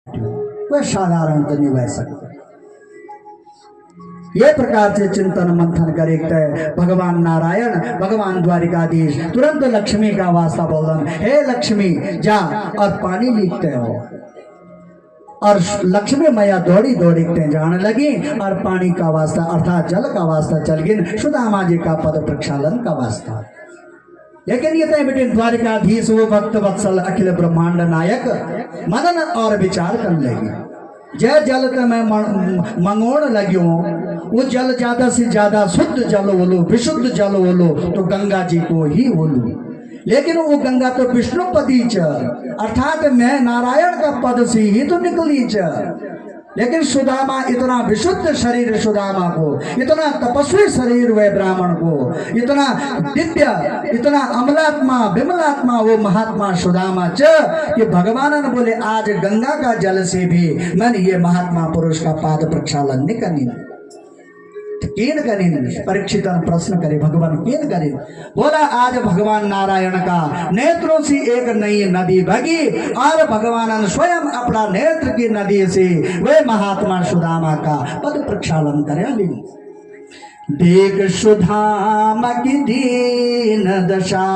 वह साधारण तो नहीं बह सकते। ये प्रकार से चिंतन मंथन करे भगवान नारायण भगवान द्वारिकाधीश तुरंत लक्ष्मी का वास्ता बोलन, हे लक्ष्मी जा और पानी लिखते हो। और लक्ष्मी मैया दौड़ी दौड़ते जाने लगी और पानी का वास्ता अर्थात जल का वास्ता चल गई सुदामा जी का पद प्रक्षालन का वास्ता। लेकिन ये तय बेटे द्वारिकाधीश वो भक्त वत्सल अखिल ब्रह्मांड नायक मनन और विचार कर लगी। जय जल ते मैं मंगोड़ लग्यो, वो जल ज्यादा से ज्यादा शुद्ध जल बोलो विशुद्ध जल बोलो तो गंगा जी को ही बोलो। लेकिन वो गंगा तो विष्णुपदी च अर्थात मैं नारायण का पद से ही तो निकली च। लेकिन सुदामा इतना विशुद्ध शरीर सुदामा को, इतना तपस्वी शरीर वह ब्राह्मण को, इतना दिव्य इतना अमलात्मा विमलात्मा वो महात्मा सुदामा च कि भगवान ने बोले आज गंगा का जल से भी मैंने ये महात्मा पुरुष का पाद प्रक्षालन नहीं करनी। केन करें परीक्षित प्रश्न करे भगवान केन करें, बोला आज भगवान नारायण का नेत्रों से एक नई नदी बगी और भगवान स्वयं अपना नेत्र की नदी से वे महात्मा सुदामा का पद प्रक्षालन करे। देख सुदामा की दीन दशा,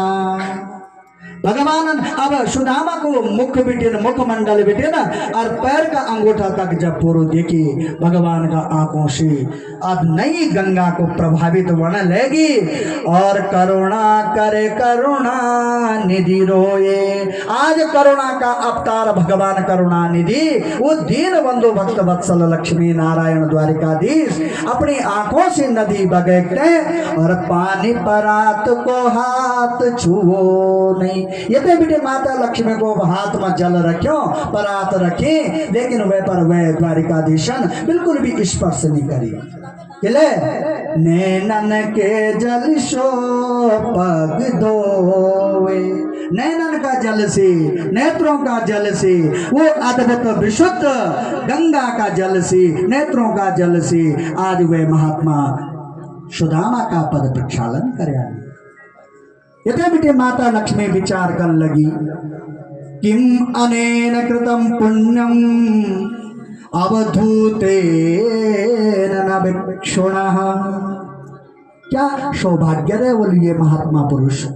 भगवान अब सुदामा को मुख बिटे मुखमंडल बिटे ना और पैर का अंगूठा तक जब पूर्व देखी भगवान का आंखों से अब नई गंगा को प्रभावित होने लगी और करुणा करे करुणा निधि रोए। आज करुणा का अवतार भगवान करुणा निधि वो दीन बंधु भक्त वत्सल लक्ष्मी नारायण द्वारिकाधीश अपनी आंखों से नदी बगैते और पानी परात को हाथ छुओ नहीं। ये तो बेटे माता लक्ष्मी को हाथ में जल रखो परात रखे लेकिन वह पर वह द्वारिकाधीशन बिल्कुल भी स्पर्श नहीं करी। नैनन के जल शो पग धोवे, नैनन का जल से नेत्रों का जल से वो अद्भुत विशुद्ध गंगा का जल से नेत्रों का जल से आज वह महात्मा सुदामा का पद प्रक्षालन करे। इतने बेटे माता लक्ष्मी विचार कर लगी किम अनेन कृतम पुण्यम अवधूते न विक्षुणः, क्या सौभाग्य है बोली ये महात्मा पुरुष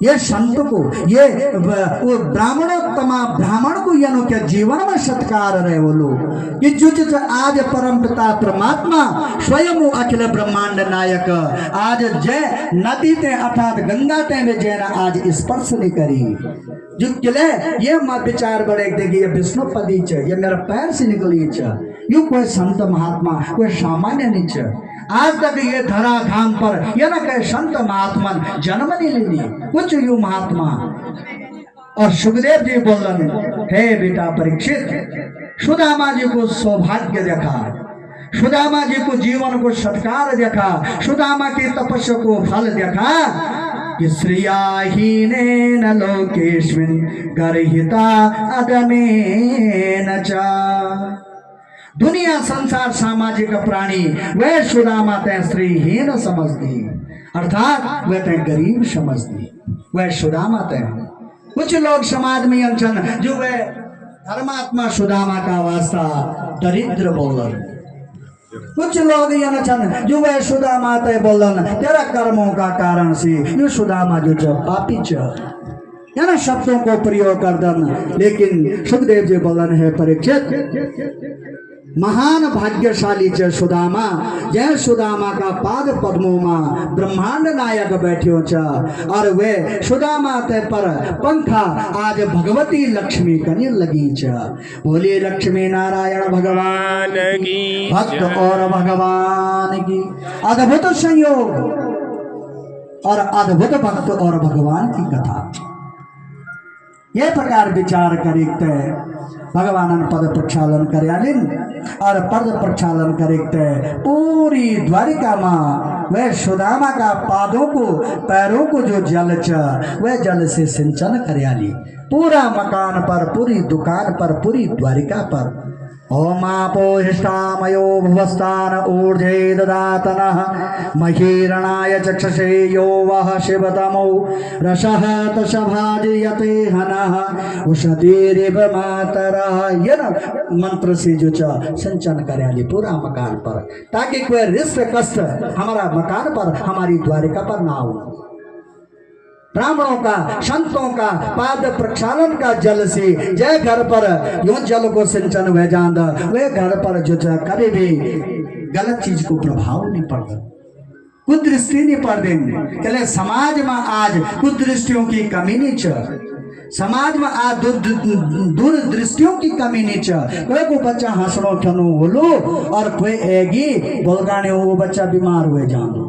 ये संत को ये वो ब्राह्मण को यानो क्या जीवन में सत्कार रहे वो लोग कि जो आज परम पिता परमात्मा स्वयं अखिल ब्रह्मांड नायक आज जय नदी ते अर्थात गंगा ते में जैन आज स्पर्श नहीं करी जो किले ये मत विचार बड़े देखिए ये विष्णुपदी च ये मेरा पैर से निकली च यू कोई संत महात्मा कोई सामान्य नहीं च। आज तक ये धरा धाम पर ये ना कहे संत महात्मा जन्म नहीं लेनी कुछ यू महात्मा। और सुखदेव जी बोल रहे हे बेटा परीक्षित सुदामा जी को सौभाग्य देखा, सुदामा जी को जीवन को सत्कार देखा, सुदामा की तपस्या को फल देखा कि श्रियाहीनेन लोकेस्मिन् गर्हिता अदमेन च। दुनिया संसार सामाजिक प्राणी वह सुदामा तय श्रीहीन समझती अर्थात वह तय गरीब समझती वह सुदामा तय। कुछ लोग समाज में अनशन जो वह धर्मात्मा सुदामा का वास्ता दरिद्र बोलन, कुछ लोग ये न जो वह सुदामा तय बोलन तेरा कर्मों का कारण से ये सुदामा जो जब पापी च या ना शब्दों को प्रयोग कर दन। लेकिन सुखदेव जी बोलन है परीक्षित महान भाग्यशाली च सुदामा जय सुदामा का पाद पद्मों में ब्रह्मांड नायक बैठ्यो च और वे सुदामा ते पर पंखा आज भगवती लक्ष्मी कने लगी च। बोले लक्ष्मी नारायण भगवान की भक्त और भगवान की अद्भुत संयोग और अद्भुत भक्त और भगवान की कथा। ये प्रकार विचार करेक्ट भगवान पद प्रक्षालन करे और पद प्रक्षालन करेक्ट पूरी द्वारिका माँ वह सुदामा का पादों को पैरों को जो जल च वह जल से सिंचन करे पूरा मकान पर पूरी दुकान पर पूरी द्वारिका पर ओमापो हिष्ठामयो भुवस्तान ऊर्ध्वे ददातनः महीरणाय चक्षसे यो वः शिवतमो रसः तशभाजयते हनः उषतीरिव मातरः। ये ना मंत्र से जो संचन करे पूरा मकान पर, ताकि कोई रिश्त कष्ट हमारा मकान पर, हमारी द्वारिका पर ना हो। ब्राह्मणों का, संतों का पाद प्रक्षालन का जल से जय घर पर यो जल को सिंचन हुए जान वे घर पर जो कभी भी गलत चीज को प्रभाव नहीं पड़ता, कुदृष्टि नहीं पड़ देंगे। चले समाज में आज कुदृष्टियों की कमी नहीं च, समाज में आज दूरदृष्टियों की कमी नहीं च। कोई को बच्चा हंसनो ठनो बोलो और कोई एगी बोलगाने वो बच्चा बीमार हुए जानो,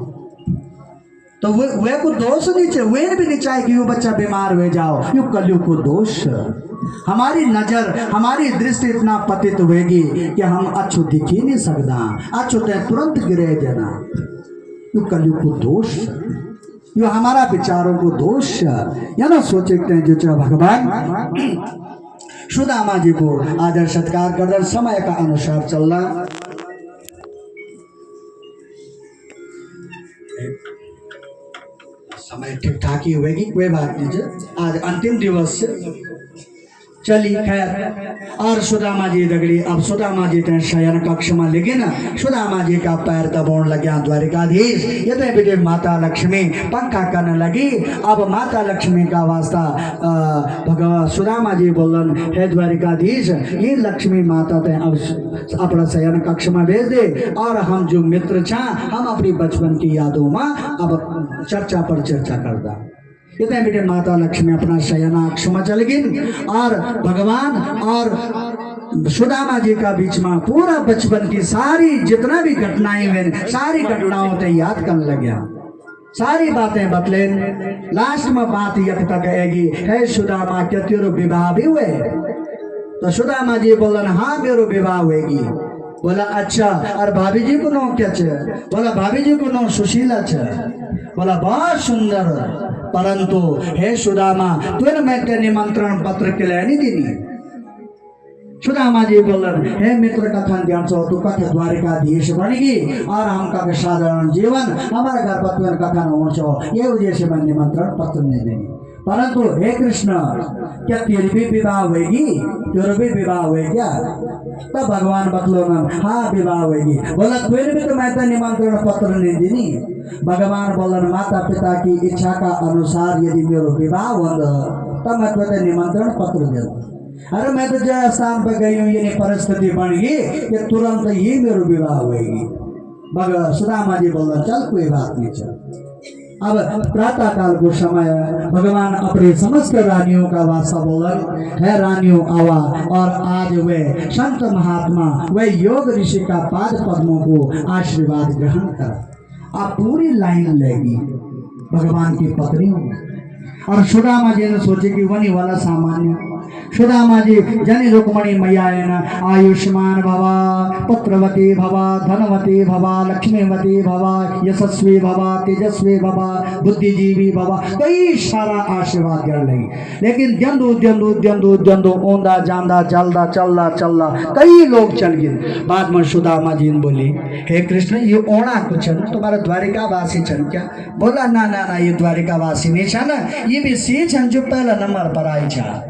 तो वे को दोष नहीं चाहिए, वे भी नहीं चाहे कि वो बच्चा बीमार हो जाओ। यू कलयुग को दोष, हमारी नजर हमारी दृष्टि इतना पतित होगी कि हम अच्छो दिख ही नहीं सकता, अच्छो तो तुरंत गिरे देना। यू कलयुग को दोष, यू हमारा विचारों को दोष या ना सोचते हैं। जो भगवान सुदामा जी को आदर सत्कार कर समय का अनुसार चल रहा। समय ठीक ठाक ही होगी, कोई बात नहीं। आज अंतिम दिवस से चली खैर। और सुदामा जी दगड़ी, अब सुदामा जी ते शयन कक्ष में लगे ना, सुदामा जी का पैर दबाने लगे द्वारिकाधीश। ये तो बेटे माता लक्ष्मी पंखा करने लगी। अब माता लक्ष्मी का वास्ता भगवान सुदामा जी बोलन, हे द्वारिकाधीश ये लक्ष्मी माता ते अब अपना शयन कक्ष में भेज दे, और हम जो मित्र छा हम अपनी बचपन की यादों में अब चर्चा पर चर्चा करदा। इतने बेटे माता लक्ष्मी अपना शयनाक्ष में चल गई, और भगवान और सुदामा जी का बीच में पूरा बचपन की सारी जितना भी घटनाएं हुए सारी घटनाओं ते याद करने लग गया, सारी बातें बतले। लास्ट में बात यक तक आएगी, है सुदामा क्या तेरो विवाह भी हुए? तो सुदामा जी बोलन हाँ मेरो विवाह होगी। बोला अच्छा, और भाभी जी को नाम क्या छे? बोला भाभी जी को नाम सुशीला छे। बोला बहुत सुंदर, परंतु हे सुदामा तुझे मैं निमंत्रण पत्र के लिए नहीं देनी। सुदामा जी बोलन हे मित्र कथन ध्यान सो तू कथ द्वारिकाधीश बनेगी, और हम का साधारण जीवन हमारे घर पर तुझे कथन हो छो, ये वजह से मैं निमंत्रण पत्र नहीं देनी। परंतु हे कृष्ण क्या तेरी भी विवाह होगी? तेरा भी विवाह हुए क्या? तब भगवान बतलो न हाँ विवाह होगी। बोला तुझे भी तो मैं तो निमंत्रण पत्र नहीं देनी। भगवान बोलन माता पिता की इच्छा का अनुसार यदि मेरो विवाह हो तब मैं तुझे निमंत्रण पत्र दे दूँ। अरे मैं तो जय स्थान पर गई हूँ, ये परिस्थिति बन गई कि तुरंत ही मेरो विवाह होगी। भगवान सुदामा जी बोला चल कोई बात नहीं चल। अब प्रातः काल को समय भगवान अपने समस्त रानियों का वास्ता बोलन, है रानियों आवा, और आज वे संत महात्मा वे योग ऋषि का पाद पद्मों को आशीर्वाद ग्रहण कर आप पूरी लाइन लेगी भगवान की पत्नियों। और सुदामा जी ने सोचे कि वनी वाला सामान्य सुदामा जी जनि रुक्मणी मैया आयुष्मान भवा, पुत्रवती भवा, धनवती भवा, लक्ष्मीवती भवा, यशस्वी भवा, तेजस्वी भवा, बुद्धिजीवी भवा, कई सारा आशीर्वाद कर ली। लेकिन जंदू जंदू जंदू जंदू ओंदा जांदा चलदा चलदा चलदा कई लोग चल गए। बाद में सुदामा जी ने बोली हे कृष्ण ये ओणा कुछ तुम्हारा द्वारिकावासी छन क्या? बोला ना ना ना ये द्वारिकावासी नहीं छा ना, ये भी सी छन जो पहला नंबर पर आई छा।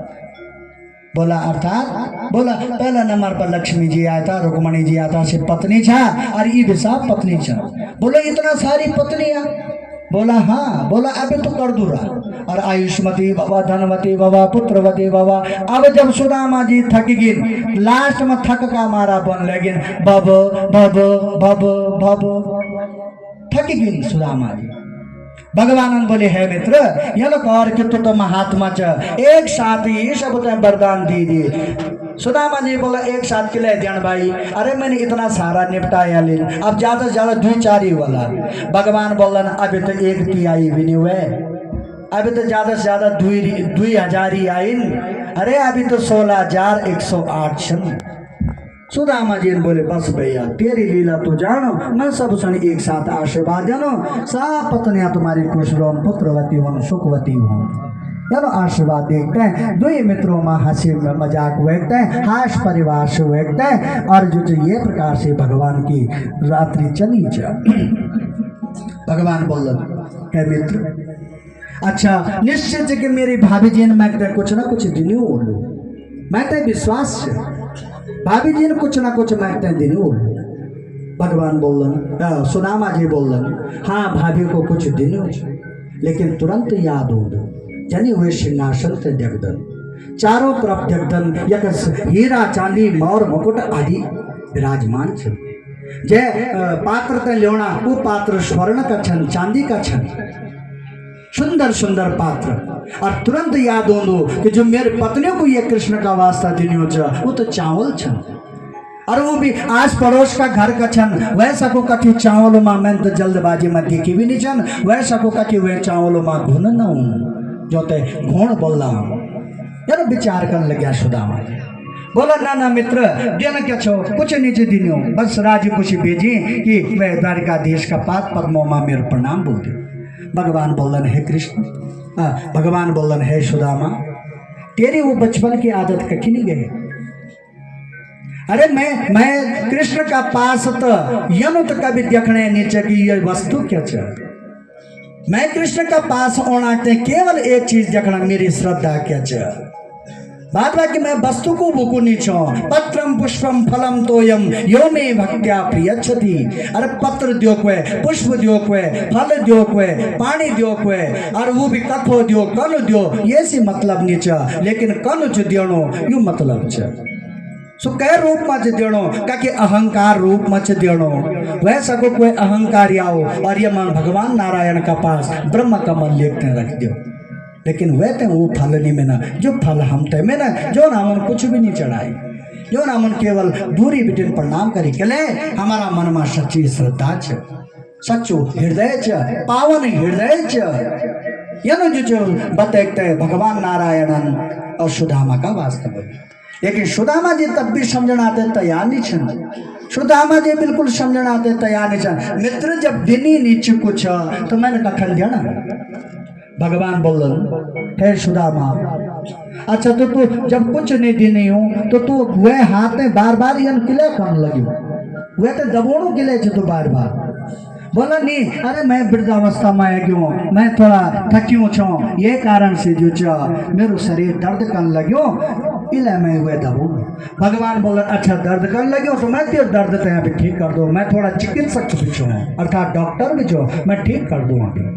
बोला अर्थात बोला पहला नंबर पर लक्ष्मी जी आया था, रुक्मणी जी आया था, सिर्फ पत्नी छा, और ये भी सब पत्नी छा। बोला इतना सारी पत्नियां? बोला हाँ। बोला अभी तो कर दूरा, और आयुष्मती बाबा, धनवती बाबा, पुत्रवती बाबा। अब जब सुदामा जी थक गई, लास्ट में थक का मारा बन लगे बब बब बब बब, थक गई सुदामा जी। भगवान बोले है मित्र ये लोग और कि तो महात्मा च एक साथ ही सब वरदान दी दिए। सुदामा जी बोला एक साथ के लिए ध्यान भाई, अरे मैंने इतना सारा निपटाया ले, अब ज्यादा से ज्यादा 2-4 ही वाला। भगवान बोलन अभी तो 1 तिहाई भी नहीं हुए, अभी तो ज्यादा से ज्यादा 2000 ही आई। अरे अभी तो 16,108 छन। सुदामा जी ने बोले बस भैया तेरी लीला तो जानो, मैं सब सन एक साथ आशीर्वाद जानो, सब पत्नियां तुम्हारी खुश रहो, पुत्रवती हो, सुखवती हो। यानो आशीर्वाद देखते हैं। दो ही मित्रों में हंसी मजाक वेखते हैं, हास परिवार से वेखते हैं। और जो ये प्रकार से भगवान की रात्रि चली जा भगवान बोल है मित्र, अच्छा निश्चित है कि मेरी भाभी जी ने मैं कुछ ना कुछ दिन बोलू, मैं तो विश्वास से भाभी जी ने कुछ ना कुछ मैं दिन बोलू। भगवान बोलन, सुदामा जी बोलन, हाँ भाभी को कुछ दिन हो, लेकिन तुरंत याद हो दो जनी हुए सिंहासन से जगदन, चारों तरफ जगदन यक हीरा चांदी मौर मुकुट आदि विराजमान छे। जय पात्र ते लेवना वो पात्र स्वर्ण का छन, चांदी का छन, सुंदर सुंदर पात्र। और तुरंत याद हो दो कि जो मेरे पत्नियों को ये कृष्ण का वास्ता दिन हो वो तो चावल छन, और वो भी आस पड़ोस का घर का छन। वैसा को कथी चावल माँ मैं तो जल्दबाजी में देखी भी नहीं छन, वैसा को कथी वह चावल माँ घुन न हूँ जो ते घोण बोल रहा हूँ। यार विचार कर लगे सुदामा बोला ना ना मित्र देना क्या छो, कुछ नीचे दिन हो, बस राजी खुशी भेजी कि वह द्वारिकाधीश का पाद पद्मों माँ मेरे प्रणाम बोल दे। भगवान बोलन है कृष्ण, भगवान बोलन है सुदामा, तेरी वो बचपन की आदत कखी नहीं गई। अरे मैं कृष्ण का पास तो यनु तो कभी देखने नीचे की ये वस्तु क्या चल, मैं कृष्ण का पास होना केवल एक चीज देखना मेरी श्रद्धा क्या चल। बात बाकी मैं वस्तु को भूकू नीचो, पत्रम पुष्पम फलम तोयम यो मे भक्त्या प्रियच्छति। अरे पत्र दियो क्वे, पुष्प दियो क्वे, फल दियो क्वे, पानी दियो क्वे, और वो भी कथो दियो कन दियो, ये सी मतलब नीचा, लेकिन कन जो दियो यू मतलब छ। सो कई रूप में देणो का अहंकार रूप में देणो, वह सको कोई अहंकार आओ और ये मन भगवान नारायण का पास ब्रह्म कमल लेकर रख दो, लेकिन वह तो वो फल नहीं में ना जो फल हम ते में ना जो नामन कुछ भी नहीं चढ़ाई, जो नामन केवल दूरी बिटिन प्रणाम करी के ले हमारा मन में सच्ची श्रद्धा छ, सच्चो हृदय छ, पावन हृदय छ। यनो जो बतैते भगवान नारायणन और सुदामा का वास्तव। लेकिन सुदामा जी तब भी समझना आते तैयार नहीं छन, सुदामा जी बिल्कुल समझना आते तैयार नहीं छन। मित्र जब दिनी नीचे कुछ तो मैंने कखन देना। भगवान बोलन हे सुदामा, अच्छा तो तू जब कुछ नहीं दिनी हूँ तो तू वह हाथ में बार बार यन किले कम लगी, वह तो दबोड़ू किले तू बार बार बोला नहीं। अरे मैं वृद्धावस्था में आ गयो, मैं थोड़ा थक्यू छो, ये कारण से जो मेरो शरीर दर्द कर लग्यो इले मैं हुए दबू। भगवान बोला अच्छा दर्द कर लग्यो तो मैं तेरे दर्द तो यहाँ पे ठीक कर दो, मैं थोड़ा चिकित्सक भी छो अर्थात डॉक्टर भी जो मैं ठीक कर दूँ अभी।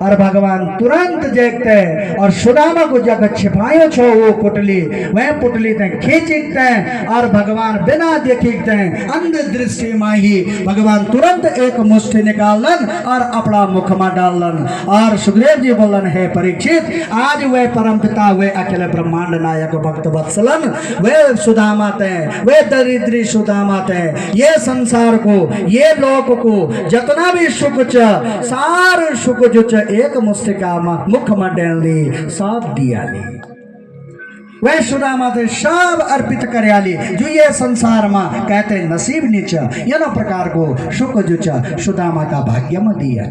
और भगवान तुरंत देखते और सुदामा को जगह छिपायो छो वो पुटली, वह पुटली ते खींचते और भगवान बिना देखते अंध दृष्टि में ही भगवान तुरंत एक मुष्टि निकालन और अपना मुख में डालन। और सुखदेव जी बोलन है परीक्षित, आज वह परम पिता वे अकेले ब्रह्मांड नायक भक्त वत्सलन वे सुदामा ते, वे दरिद्री सुदामा ते ये संसार को ये लोक को जितना भी सुख सार सुख जो एक मुस्तिका मुख में डाल दी सब दिया ली, वह सुदामा थे सब अर्पित करयाली जो ये संसार में कहते नसीब नीच यनो प्रकार को सुख जो सुदामा का भाग्य में दिया।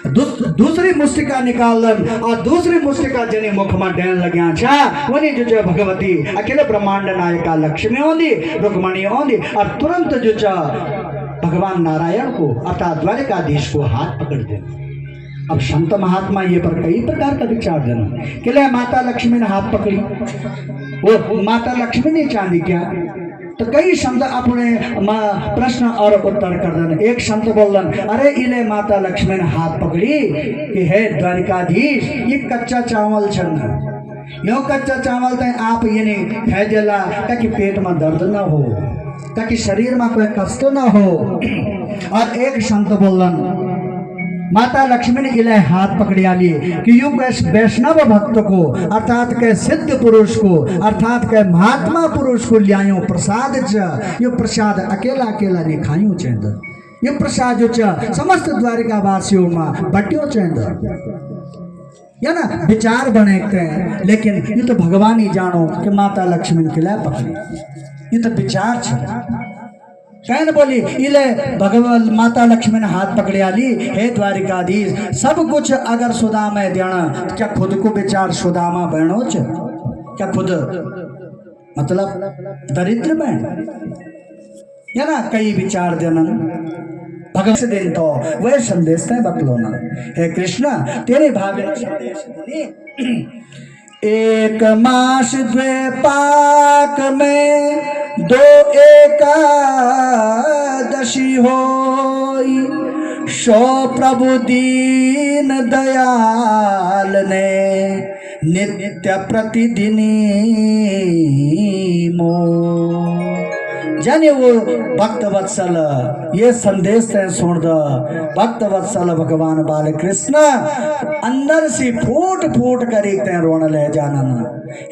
दूसरी मुस्तिका निकालन और दूसरी मुस्तिका जने मुख में डाल लग्या छा वनी जो भगवती अकेले ब्रह्मांड नायिका लक्ष्मी होंदी रुक्मणी होंदी और तुरंत जो भगवान नारायण को अर्थात द्वारिकाधीश को हाथ पकड़ दे। अब संत महात्मा ये पर कई प्रकार का विचार देना कि ले माता लक्ष्मी ने हाथ पकड़ी, वो माता लक्ष्मी ने चांदी क्या, तो कई संत अपने प्रश्न और उत्तर कर देना। एक संत बोलन अरे इले माता लक्ष्मी ने हाथ पकड़ी कि हे द्वारिकाधीश ये कच्चा चावल छन, यो कच्चा चावल तो आप ये नहीं फैजला ताकि पेट में दर्द ना हो, ताकि शरीर में कोई कष्ट ना हो। और एक संत बोलन माता लक्ष्मी ने इले हाथ पकड़िया लिए कि यू वैष्णव भक्त को अर्थात के सिद्ध पुरुष को अर्थात के महात्मा पुरुष को लियायो प्रसाद यो प्रसाद अकेला अकेला नहीं खायो चेंद, ये प्रसाद जो समस्त द्वारिका वासियों में बटियो चेंद या ना विचार बनेते हैं। लेकिन ये तो भगवान ही जानो कि माता लक्ष्मी के लिए पकड़ी, ये तो विचार कहन बोली इले भगवान माता लक्ष्मी ने हाथ पकड़े आली, हे द्वारिकाधीश सब कुछ अगर सुदामा देना, क्या खुद को विचार सुदामा बहनोच, क्या खुद मतलब दरिद्र बहन या ना कई विचार देना भगवान से दिन तो वह संदेश है बकलोना। हे कृष्ण तेरे भाग्य ने संदेश बोली, एक मास द्वे पाक में दो एकादशी होई, सो प्रभु दीन दयाल ने नित्य प्रतिदिनी मो। जाने वो भक्त वत्सल ये संदेश है सुन दो, भक्त वत्सल भगवान बाल कृष्ण अंदर से फूट फूट कर एक रोने ले जाना।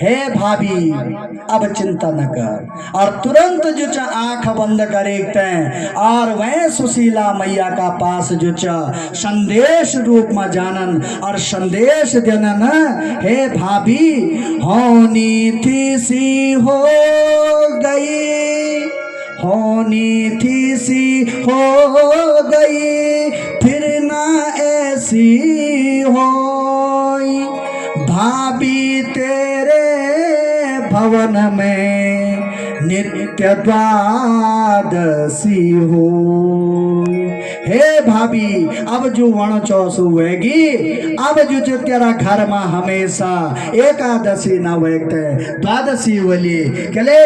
हे भाभी अब चिंता न कर, और तुरंत जो चा आंख बंद कर एक और वह सुशीला मैया का पास जो चा संदेश रूप में जानन और संदेश देनन। हे भाभी होनी थी सी हो गई, होनी थी सी हो गई, फिर ना ऐसी होई, भाभी तेरे भवन में नित्य द्वादशी हो। हे भाभी अब जो वण चौस हुएगी, अब जो तेरा घर में हमेशा एकादशी न वेगते द्वादशी बोली कले।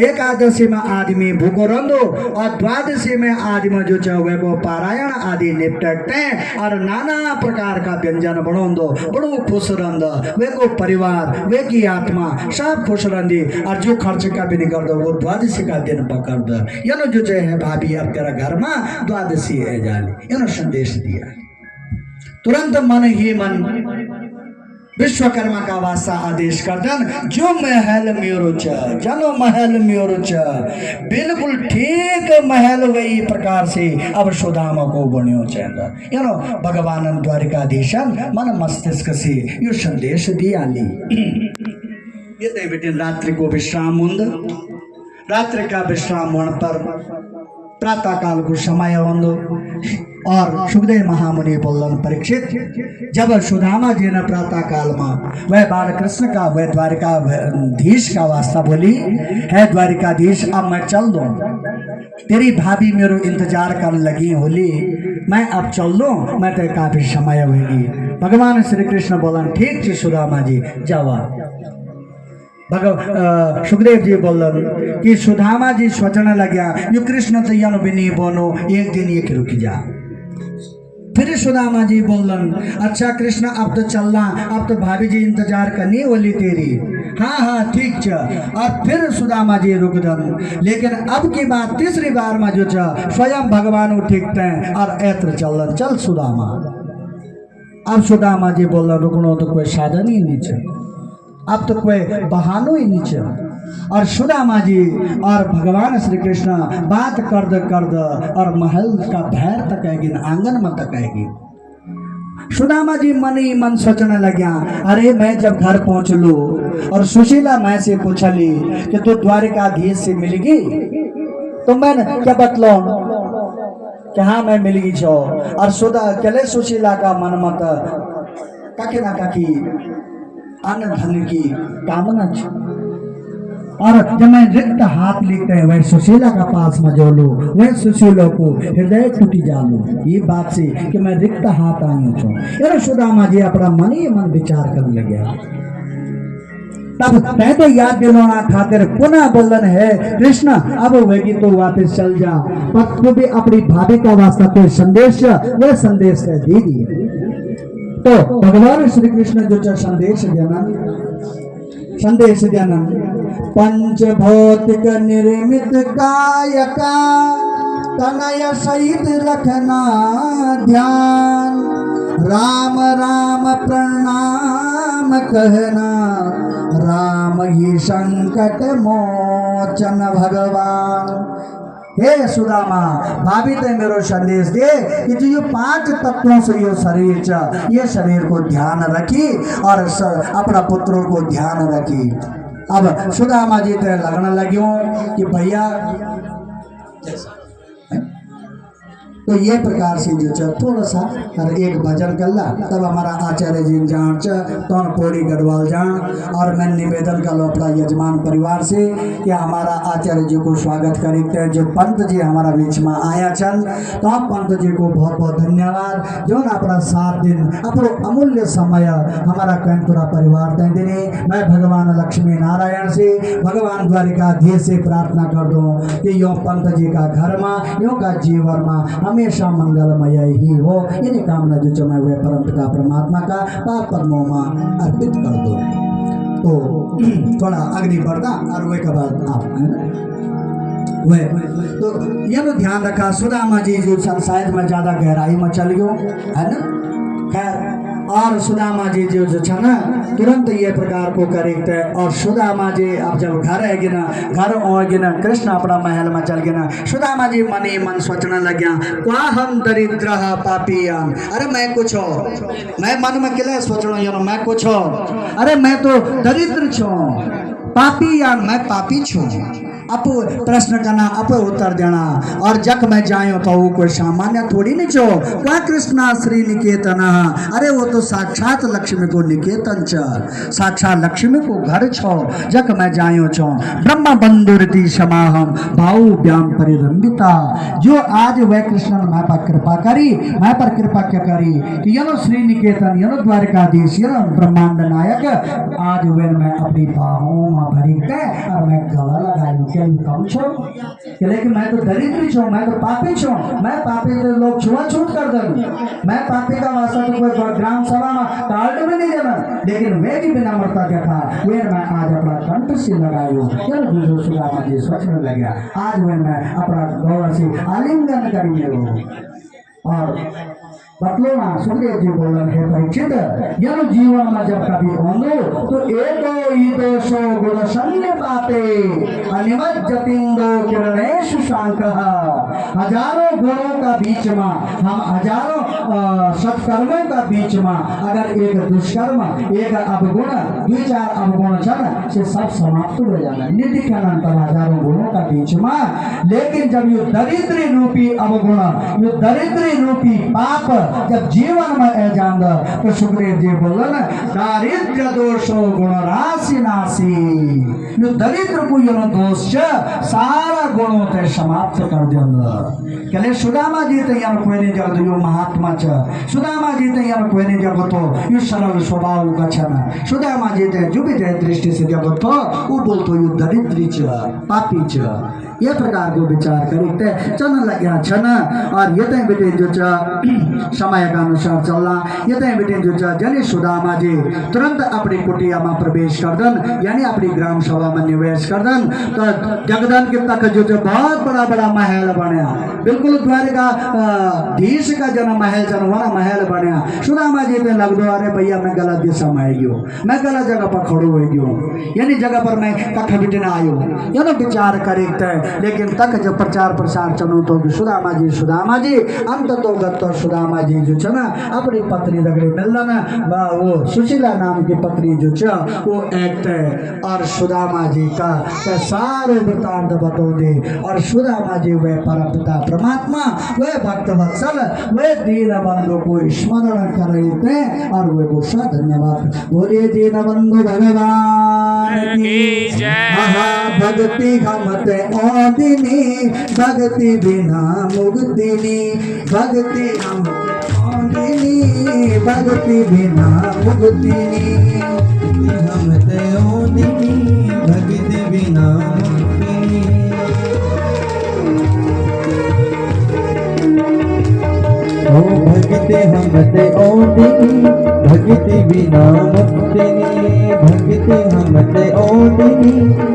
एकादशी में आदमी भूखो रंदो और द्वादशी में आदमी जो चाहे वो पारायण आदि निपटते और नाना प्रकार का व्यंजन बनोंदो, बड़ो खुश रंद वे को परिवार वे की आत्मा सब खुश रंदी, और जो खर्च का भी नहीं कर दो वो द्वादशी का दिन पकड़ दो। यानो जो है भाभी अब तेरा घर में द्वादशी है जाली, यानो संदेश दिया। तुरंत मन ही मन विश्वकर्मा का वास्ता आदेश करदन, जो महल मेरो च जनो महल मेरो च, बिल्कुल ठीक महल वही प्रकार से अब सुदामा को बनियो चेंदा। यानो भगवान द्वारिकाधीशन मन मस्तिष्क से यो संदेश दिया ली। ये बेटे रात्रि को विश्राम मुंद, रात्रि का विश्राम होने पर प्रातः काल को समय होंदो और सुखदेव महामुनि बोलन परीक्षित जब सुदामा जी ने प्रातः काल में वह बाल कृष्ण का वह द्वारिकाधीश का वास्ता बोली, है द्वारिकाधीश अब मैं चल दूं, तेरी भाभी मेरो इंतजार कर लगी होली, मैं अब चल दूं, मैं तो काफी समय होगी। भगवान श्री कृष्ण बोलन ठीक थी सुदामा जी जावा। सुखदेव जी बोलन कि सुदामा जी सोचने लग्या यो कृष्ण तो यन भी नहीं बोनो, एक दिन ये रुक जा। फिर सुदामा जी बोलन अच्छा कृष्ण अब तो चलना, अब तो भाभी जी इंतजार करनी बोली तेरी। हाँ हाँ ठीक छ। और फिर सुदामा जी रुक दन, लेकिन अब की बात तीसरी बार में जो छ स्वयं भगवान उठिकते और ऐत्र चलन चल सुदामा। अब सुदामा जी बोलन रुकनो तो कोई साधन ही नहीं छ, अब तो कोई बहानो ही नहीं छ। और सुदामा जी और भगवान श्री कृष्ण बात कर और महल का भैर तक आंगन में तक। सुदामा जी मन ही मन सोचने लग्या, अरे मैं जब घर पहुंच लू और सुशीला मैं से पूछली कि तू द्वारिकाधीश से मिलेगी, तो मैंने क्या बतलो कि हाँ मैं मिलेगी छो। और कले सुशीला का मन मत काकी ना काकी अन्न धन की कामना छ। और जब मैं रिक्त हाथ लिखते हैं वह सुशीला का पास में जो लो, वह सुशीला को हृदय टूटी जालू, ये बात से कि मैं रिक्त हाथ आई छो। यार सुदामा जी अपना मन ही मन विचार करने लगे। तब कहते याद दिलाना खातिर पुनः बोलन है कृष्ण अब वेगी तो वापस चल जा, पर तू भी अपनी भाभी का वास्ता कोई संदेश वह संदेश दे दिए। तो भगवान श्री कृष्ण जो संदेश देना पंच भौतिक निर्मित काय का तनय सहित रखना ध्यान, राम राम प्रणाम कहना, राम ही संकट मोचन भगवान। हे सुदामा भाभी ते मेरो संदेश दे कि जो 5 तत्वों से यो शरीर ये शरीर को ध्यान रखी और अपना पुत्रों को ध्यान रखी। अब सुदामा जी ते लगने लग्यो कि भैया तो ये प्रकार से जो च थोड़ा सा और एक भजन कर ला तब हमारा आचार्य जी जान च तौन पौड़ी गढ़वाल जान। और मैं निवेदन कर लो अपना यजमान परिवार से कि हमारा आचार्य जी को स्वागत करें। जो पंत जी हमारा बीच में आया चल तो आप पंत जी को बहुत बहुत धन्यवाद जो ना अपना 7 दिन अपनो अमूल्य समय हमारा कंतुरा परिवार दे देने। मैं भगवान लक्ष्मी नारायण से भगवान द्वारिकाधीश से प्रार्थना कर दूं कि यो पंत जी का घर में यो का जीवन में हमेशा मंगलमय ही हो। ये कामना जो मैं वे परम पिता परमात्मा का पाप पद्मों में अर्पित कर दो। तो थोड़ा अग्नि बढ़ता और वे के बाद आप वे तो ये तो ध्यान रखा सुदामा जी जो शायद में ज्यादा गहराई में चल गयो है ना। खैर और सुदामा जी जो छ ना तुरंत ये प्रकार को करे। और सुदामा जी अब जब घर आएगी ना घर आएगी ना कृष्ण अपना महल में चल गए ना सुदामा जी मन ही मन सोचने लग गया क्या हम दरिद्र पापियान। अरे मैं कुछ हो मैं मन में किला सोच रहा हूँ मैं कुछ हो अरे मैं तो दरिद्र छू पापियान मैं पापी छू। अप प्रश्न करना अप उत्तर देना और जक मैं जायो तो वो कोई सामान्य थोड़ी नहीं छो। क्या कृष्णा श्री निकेतन अरे वो तो साक्षात लक्ष्मी को निकेतन च साक्षात लक्ष्मी को घर छो जक मैं जायो छो। ब्रह्म बंधुरति समाहम भाऊ व्याम परिरंबिता जो आज वह कृष्ण मैं पर कृपा करी मैं पर कृपा क्या करी कि यनो श्री निकेतन यनो द्वारिकाधीश यनो ब्रह्मांड नायक आज वह मैं अपनी बाहों में भरी के और मैं गला लगाई कम छो कि लेकिन मैं तो दरिद्री छो मैं तो पापी छो। मैं पापी तो लोग छुआछूत कर देंगे मैं पापी का वास्ता तो कोई ग्राम सभा में कार्ड में नहीं देना लेकिन वे भी बिना मरता देखा वे मैं आज अपना कंठ से लगायो चलो सुदामा जी सोचने लग गया आज वे मैं अपना गौरव से आलिंगन करेंगे। और बतलोना सुखदेव जी बोलन है परीक्षित यनु जीवन में जब कभी होंगे तो एको ईदो सो गुण शल्य पाते अनिमज्जतिंदो किरणेश शांकः। हजारों गुणों का बीच में हम हजारों सत्कर्मों का बीच में अगर एक दुष्कर्म एक अवगुण 2-4 अवगुण छन से सब समाप्त हो जाना निधि के अनंतर हजारों गुणों का बीच में। लेकिन जब ये दरिद्री रूपी अवगुण ये दरिद्री रूपी पाप जब जीवन में आ जाएंगे तो सुखदेव जी बोले ना दारिद्र दोषो गुण राशि नासी जो दरिद्र को यो दोष सारा गुणों ते समाप्त कर देंगे। कहले सुदामा जी तो यहाँ कोई नहीं जगत यो महात्मा छ सुदामा जी तो यहाँ कोई नहीं जगत यो सरल स्वभाव का छना सुदामा जी तो जो भी दृष्टि से जगत वो बोलतो यो दरिद्री छ पापी छ। ये प्रकार को विचार करते चलने लगे छन। और ये तय बेटे जो समय का अनुसार चलना ये तय बेटे जो जने सुदामा जी तुरंत अपनी कुटिया में प्रवेश कर दन यानी अपनी ग्राम सभा में निवेश कर दन। तो जगदन के तक जो बहुत बड़ा बड़ा महल बनया बिल्कुल द्वारिका धीश का जन महल जन वना महल बनया। सुदामा जी ने लग दो अरे भैया मैं गलत दिशा में आई गयो मैं गलत जगह पर खड़ो हो गयो यानी जगह पर मैं कख बिटना आयो या विचार करे। लेकिन तक जब प्रचार प्रसार चलो तो सुदामा जी अंत तो गत सुदामा जी जो छ ना अपनी पत्नी दगड़े मिलना ना वो सुशीला नाम की पत्नी जो छ वो एक और सुदामा जी का सारे वृतांत बतो दे। और सुदामा जी वे परम पिता परमात्मा वे भक्त वत्सल वे दीन बंधु को स्मरण कर रहे थे और वे गुस्सा धन्यवाद बोले दीन बंधु भगवान की जय। महाभक्ति हमत ओदिनी भक्ति बिना मुक्तिनी भक्ति हमत ओदिनी भक्ति बिना मुक्तिनी हमत ओदिनी भक्ति बिना मुक्तिनी। ओ भक्ति हमत ओदिनी भक्ति बिना मुक्तिनी भक्ति हमत ओदिनी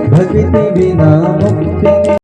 भक्ति बिना मुक्तिनी।